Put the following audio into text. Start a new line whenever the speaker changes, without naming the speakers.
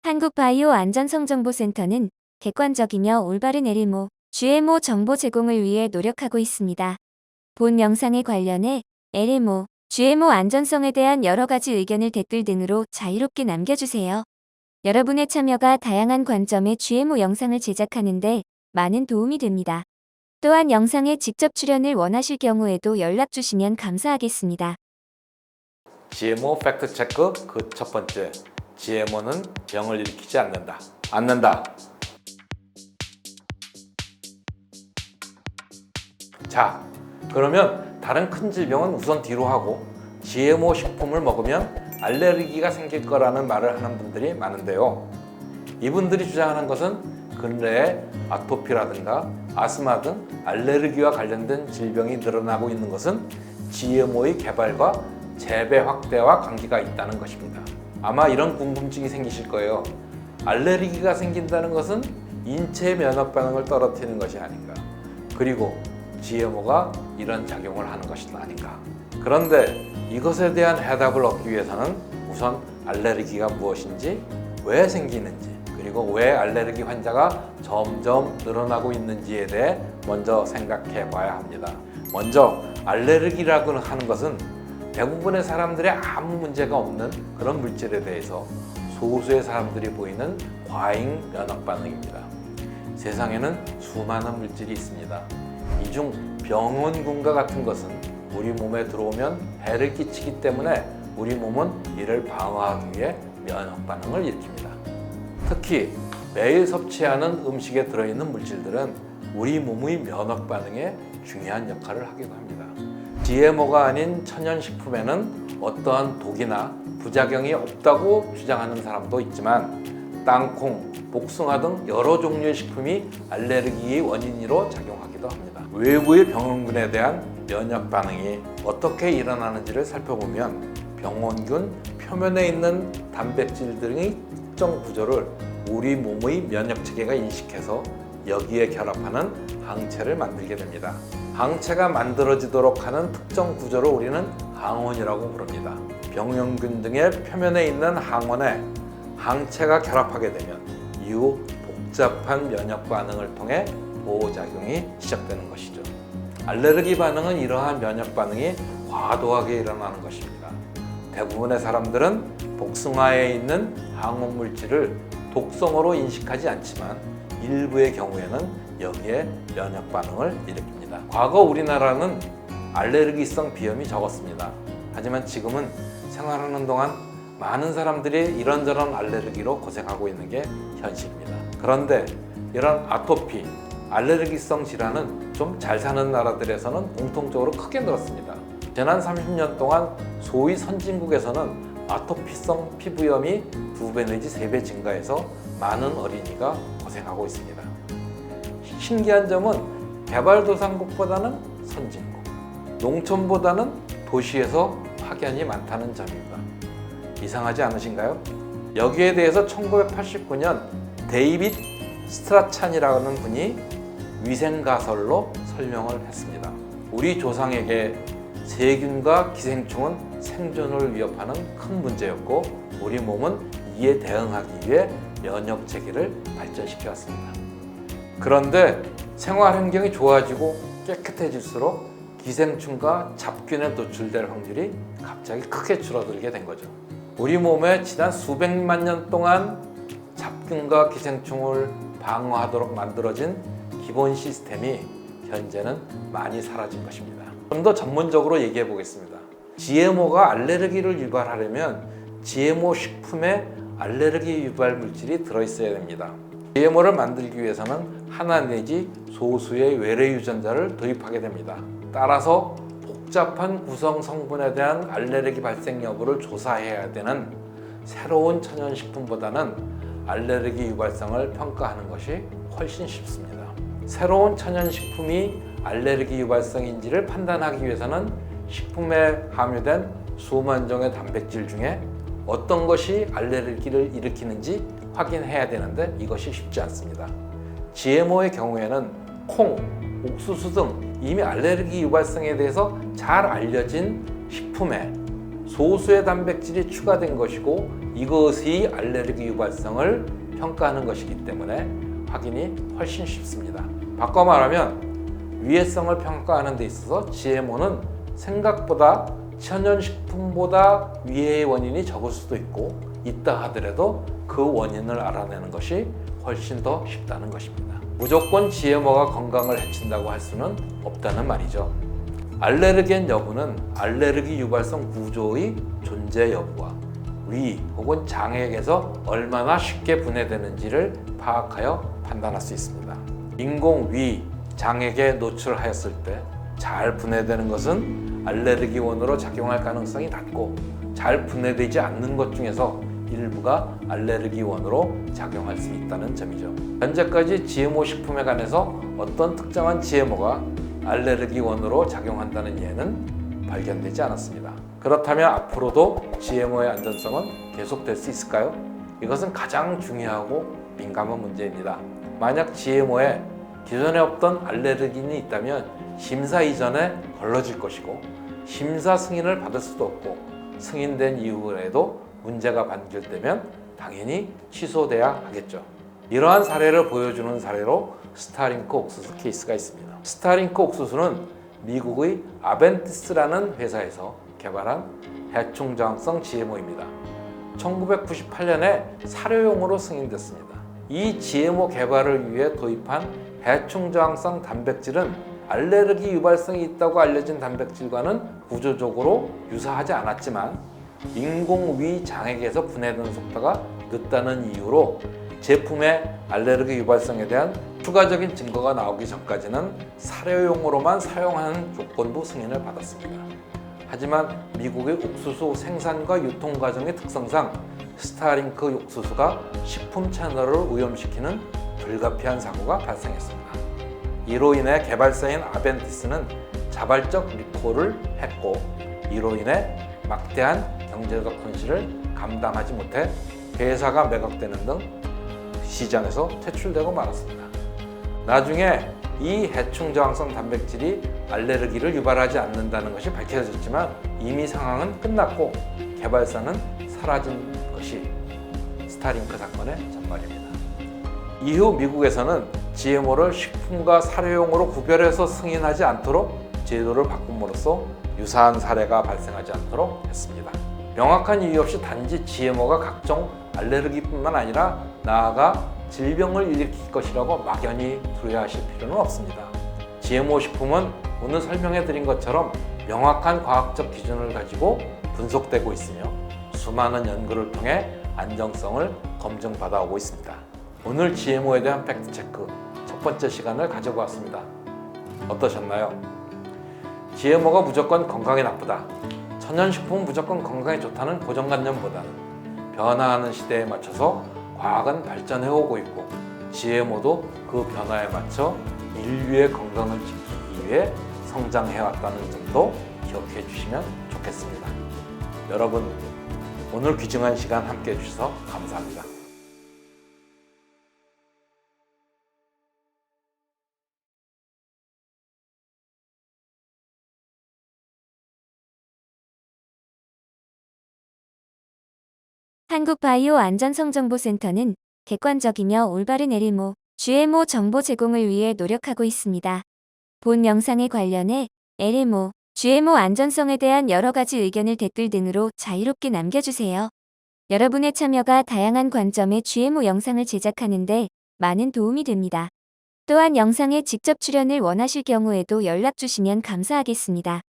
한국바이오안전성정보센터는 객관적이며 올바른 LMO, GMO 정보 제공을 위해 노력하고 있습니다. 본 영상에 관련해 LMO, GMO 안전성에 대한 여러 가지 의견을 댓글 등으로 자유롭게 남겨주세요. 여러분의 참여가 다양한 관점의 GMO 영상을 제작하는 데 많은 도움이 됩니다. 또한 영상에 직접 출연을 원하실 경우에도 연락 주시면 감사하겠습니다.
GMO 팩트 체크 그 첫 번째, GMO는 병을 일으키지 않는다. 자, 그러면 다른 큰 질병은 우선 뒤로 하고 GMO 식품을 먹으면 알레르기가 생길 거라는 말을 하는 분들이 많은데요. 이분들이 주장하는 것은 근래에 아토피라든가 아스마 등 알레르기와 관련된 질병이 늘어나고 있는 것은 GMO의 개발과 재배 확대와 관계가 있다는 것입니다. 아마 이런 궁금증이 생기실 거예요. 알레르기가 생긴다는 것은 인체 면역 반응을 떨어뜨리는 것이 아닌가? 그리고 GMO가 이런 작용을 하는 것은 아닌가? 그런데 이것에 대한 해답을 얻기 위해서는 우선 알레르기가 무엇인지, 왜 생기는지, 그리고 왜 알레르기 환자가 점점 늘어나고 있는지에 대해 먼저 생각해 봐야 합니다. 먼저 알레르기라고 하는 것은 대부분의 사람들의 아무 문제가 없는 그런 물질에 대해서 소수의 사람들이 보이는 과잉 면역 반응입니다. 세상에는 수많은 물질이 있습니다. 이 중 병원균과 같은 것은 우리 몸에 들어오면 해를 끼치기 때문에 우리 몸은 이를 방어하기 위해 면역 반응을 일으킵니다. 특히 매일 섭취하는 음식에 들어있는 물질들은 우리 몸의 면역 반응에 중요한 역할을 하기도 합니다. GMO가 아닌 천연식품에는 어떠한 독이나 부작용이 없다고 주장하는 사람도 있지만 땅콩, 복숭아 등 여러 종류의 식품이 알레르기의 원인으로 작용하기도 합니다. 외부의 병원균에 대한 면역 반응이 어떻게 일어나는지를 살펴보면 병원균 표면에 있는 단백질 등의 특정 구조를 우리 몸의 면역 체계가 인식해서 여기에 결합하는 항체를 만들게 됩니다. 항체가 만들어지도록 하는 특정 구조를 우리는 항원이라고 부릅니다. 병원균 등의 표면에 있는 항원에 항체가 결합하게 되면 이후 복잡한 면역 반응을 통해 보호작용이 시작되는 것이죠. 알레르기 반응은 이러한 면역 반응이 과도하게 일어나는 것입니다. 대부분의 사람들은 복숭아에 있는 항원 물질을 독성으로 인식하지 않지만 일부의 경우에는 여기에 면역 반응을 일으킵니다. 과거 우리나라는 알레르기성 비염이 적었습니다. 하지만 지금은 생활하는 동안 많은 사람들이 이런저런 알레르기로 고생하고 있는 게 현실입니다. 그런데 이런 아토피, 알레르기성 질환은 좀 잘 사는 나라들에서는 공통적으로 크게 늘었습니다. 지난 30년 동안 소위 선진국에서는 아토피성 피부염이 2배 내지 3배 증가해서 많은 어린이가 고생하고 있습니다. 신기한 점은 개발도상국보다는 선진국, 농촌보다는 도시에서 확연히 많다는 점입니다. 이상하지 않으신가요? 여기에 대해서 1989년 데이빗 스트라찬이라는 분이 위생가설로 설명을 했습니다. 우리 조상에게 세균과 기생충은 생존을 위협하는 큰 문제였고 우리 몸은 이에 대응하기 위해 면역 체계를 발전시켜 왔습니다. 그런데 생활 환경이 좋아지고 깨끗해질수록 기생충과 잡균에 노출될 확률이 갑자기 크게 줄어들게 된 거죠. 우리 몸에 지난 수백만 년 동안 잡균과 기생충을 방어하도록 만들어진 기본 시스템이 현재는 많이 사라진 것입니다. 좀 더 전문적으로 얘기해 보겠습니다. GMO가 알레르기를 유발하려면 GMO 식품에 알레르기 유발 물질이 들어있어야 됩니다. GMO를 만들기 위해서는 하나 내지 소수의 외래 유전자를 도입하게 됩니다. 따라서 복잡한 구성 성분에 대한 알레르기 발생 여부를 조사해야 되는 새로운 천연식품보다는 알레르기 유발성을 평가하는 것이 훨씬 쉽습니다. 새로운 천연식품이 알레르기 유발성인지를 판단하기 위해서는 식품에 함유된 수만 종의 단백질 중에 어떤 것이 알레르기를 일으키는지 확인해야 되는데 이것이 쉽지 않습니다. GMO의 경우에는 콩, 옥수수 등 이미 알레르기 유발성에 대해서 잘 알려진 식품에 소수의 단백질이 추가된 것이고 이것이 알레르기 유발성을 평가하는 것이기 때문에 확인이 훨씬 쉽습니다. 바꿔 말하면 위해성을 평가하는 데 있어서 GMO는 생각보다 천연식품보다 위해의 원인이 적을 수도 있고 있다 하더라도 그 원인을 알아내는 것이 훨씬 더 쉽다는 것입니다. 무조건 GMO가 건강을 해친다고 할 수는 없다는 말이죠. 알레르겐 여부는 알레르기 유발성 구조의 존재 여부와 위 혹은 장액에서 얼마나 쉽게 분해되는지를 파악하여 판단할 수 있습니다. 인공 위, 장액에 노출하였을 때 잘 분해되는 것은 알레르기원으로 작용할 가능성이 낮고 잘 분해되지 않는 것 중에서 일부가 알레르기원으로 작용할 수 있다는 점이죠. 현재까지 GMO 식품에 관해서 어떤 특정한 GMO가 알레르기원으로 작용한다는 예는 발견되지 않았습니다. 그렇다면 앞으로도 GMO의 안전성은 계속될 수 있을까요? 이것은 가장 중요하고 민감한 문제입니다. 만약 GMO에 기존에 없던 알레르긴이 있다면 심사 이전에 걸러질 것이고 심사 승인을 받을 수도 없고 승인된 이후에도 문제가 반결되면 당연히 취소돼야 하겠죠. 이러한 사례를 보여주는 사례로 스타링크 옥수수 케이스가 있습니다. 스타링크 옥수수는 미국의 아벤티스라는 회사에서 개발한 해충 저항성 GMO입니다. 1998년에 사료용으로 승인됐습니다. 이 GMO 개발을 위해 도입한 해충 저항성 단백질은 알레르기 유발성이 있다고 알려진 단백질과는 구조적으로 유사하지 않았지만 인공위 장액에서 분해되는 속도가 늦다는 이유로 제품의 알레르기 유발성에 대한 추가적인 증거가 나오기 전까지는 사료용으로만 사용하는 조건부 승인을 받았습니다. 하지만 미국의 옥수수 생산과 유통 과정의 특성상 스타링크 옥수수가 식품 채널을 오염시키는 불가피한 사고가 발생했습니다. 이로 인해 개발사인 아벤티스는 자발적 리콜을 했고 이로 인해 막대한 경제적 손실을 감당하지 못해 회사가 매각되는 등 시장에서 퇴출되고 말았습니다. 나중에 이 해충 저항성 단백질이 알레르기를 유발하지 않는다는 것이 밝혀졌지만 이미 상황은 끝났고 개발사는 사라진 것이 스타링크 사건의 전말입니다. 이후 미국에서는 GMO를 식품과 사료용으로 구별해서 승인하지 않도록 제도를 바꿈으로써 유사한 사례가 발생하지 않도록 했습니다. 명확한 이유 없이 단지 GMO가 각종 알레르기뿐만 아니라 나아가 질병을 일으킬 것이라고 막연히 두려워하실 필요는 없습니다. GMO 식품은 오늘 설명해드린 것처럼 명확한 과학적 기준을 가지고 분석되고 있으며 수많은 연구를 통해 안정성을 검증받아오고 있습니다. 오늘 GMO에 대한 팩트체크 첫 번째 시간을 가져보았습니다. 어떠셨나요? GMO가 무조건 건강에 나쁘다, 천연식품은 무조건 건강에 좋다는 고정관념보다는 변화하는 시대에 맞춰서 과학은 발전해오고 있고 GMO도 그 변화에 맞춰 인류의 건강을 지키기 위해 성장해왔다는 점도 기억해 주시면 좋겠습니다. 여러분, 오늘 귀중한 시간 함께 해주셔서 감사합니다.
한국바이오안전성정보센터는 객관적이며 올바른 LMO, GMO 정보 제공을 위해 노력하고 있습니다. 본 영상에 관련해 LMO, GMO 안전성에 대한 여러 가지 의견을 댓글 등으로 자유롭게 남겨주세요. 여러분의 참여가 다양한 관점의 GMO 영상을 제작하는 데 많은 도움이 됩니다. 또한 영상에 직접 출연을 원하실 경우에도 연락 주시면 감사하겠습니다.